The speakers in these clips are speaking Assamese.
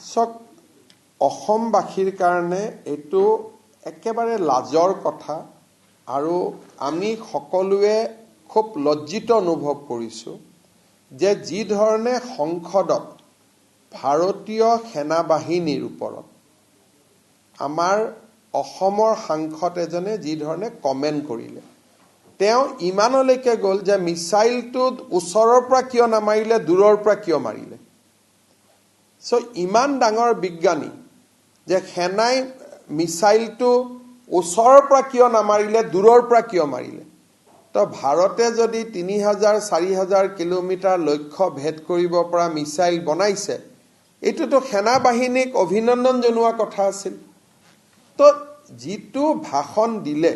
চক অসমবাসীৰ কাৰণে এইটো একেবাৰে লাজৰ কথা আৰু আমি সকলোৱে খুব লজ্জিত অনুভৱ কৰিছোঁ যে যি ধৰণে সংসদত ভাৰতীয় সেনাবাহিনীৰ ওপৰত আমাৰ অসমৰ সাংসদ এজনে যি ধৰণে কমেণ্ট কৰিলে তেওঁ ইমানলৈকে গ'ল যে মিছাইলটো ওচৰৰ পৰা কিয় নামাৰিলে দূৰৰ পৰা কিয় মাৰিলে সো ইমান ডাঙৰ বিজ্ঞানী যে সেনাই মিছাইলটো ওচৰৰ পৰা কিয় নামাৰিলে দূৰৰ পৰা কিয় মাৰিলে তো ভাৰতে যদি 3000-4000 কিলোমিটাৰ লক্ষ্য ভেদ কৰিব পৰা মিছাইল বনাইছে এইটোতো সেনাবাহিনীক অভিনন্দন জনোৱা কথা আছিল তো যিটো ভাষণ দিলে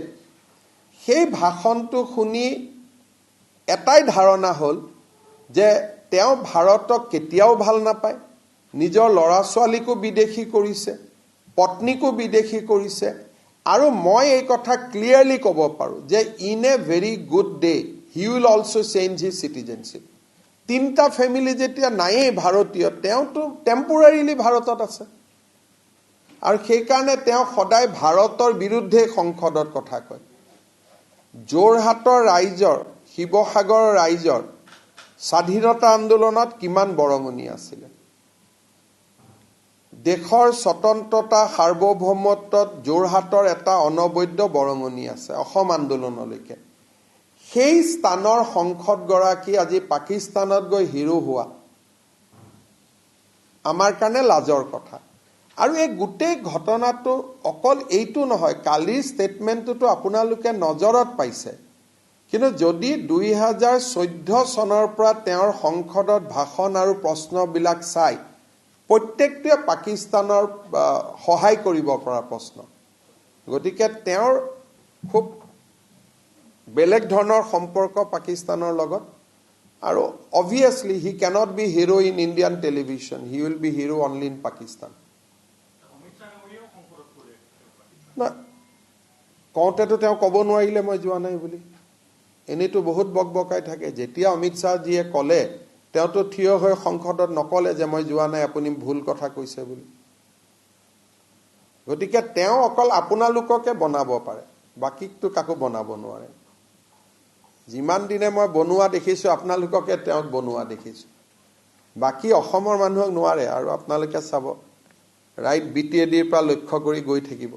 সেই ভাষণটো শুনি এটাই ধাৰণা হ'ল যে তেওঁ ভাৰতক কেতিয়াও ভাল নাপায় নিজৰ ল'ৰা ছোৱালীকো বিদেশী কৰিছে পত্নীকো বিদেশী কৰিছে আৰু মই এই কথা ক্লিয়াৰলি ক'ব পাৰোঁ যে in a very good day he will also change his citizenship তিনিটা ফেমিলি যেতিয়া নায়েই ভাৰতীয় তেওঁতো টেম্পৰাৰীলি ভাৰতত আছে আৰু সেইকাৰণে তেওঁ সদায় ভাৰতৰ বিৰুদ্ধে সংসদত কথা কয় যোৰহাটৰ ৰাইজৰ শিৱসাগৰৰ ৰাইজৰ স্বাধীনতা আন্দোলনত কিমান বৰঙণি আছিলে দেশৰ স্বতন্ত্ৰতা সাৰ্বভৌমত্বত যোৰহাটৰ এটা অনবদ্য বৰঙণি আছে অসম আন্দোলনলৈকে সেই স্থানৰ সংসদগৰাকী আজি পাকিস্তানত গৈ হিৰো হোৱা আমাৰ কাৰণে লাজৰ কথা আৰু এই গোটেই ঘটনাটো অকল এইটো নহয় কালিৰ ষ্টেটমেণ্টটো আপোনালোকে নজৰত পাইছে কিন্তু যদি 2014 চনৰ পৰা তেওঁৰ সংসদত ভাষণ আৰু প্ৰশ্নবিলাক চাই প্ৰত্যেকটোৱে পাকিস্তানৰ সহায় কৰিব পৰা প্ৰশ্ন গতিকে তেওঁৰ খুব বেলেগ ধৰণৰ সম্পৰ্ক পাকিস্তানৰ লগত আৰু obviously he cannot be hero in Indian television he will be hero only in Pakistan না কওঁতেতো তেওঁ ক'ব নোৱাৰিলে মই যোৱা নাই বুলি এনেতো বহুত বকবকাই থাকে যেতিয়া অমিত শাহ জিয়ে ক'লে তেওঁতো থিয় হৈ সংসদত নকলে যে মই যোৱা নাই আপুনি ভুল কথা কৈছে বুলি গতিকে তেওঁ অকল আপোনালোককে বনাব পাৰে বাকিটো কাকো বনাব নোৱাৰে যিমান দিনে মই বনোৱা দেখিছো আপোনালোককে তেওঁ বনোৱা দেখিছো বাকি অসমৰ মানুহক নোৱাৰে আৰু আপোনালোকে চাব ৰাইট বিটিএডিৰ পৰা লক্ষ্য কৰি গৈ থাকিব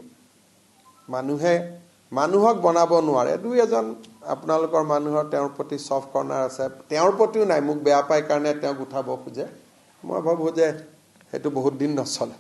মানুহক বনাব নোৱাৰে দুই এজন আপোনালোকৰ মানুহৰ তেওঁৰ প্ৰতি সফট কৰ্নাৰ আছে তেওঁৰ প্ৰতিও নাই মোক বেয়া পায় কাৰণে তেওঁক উঠাব খোজে মই ভাবো যে সেইটো বহুত দিন নচলে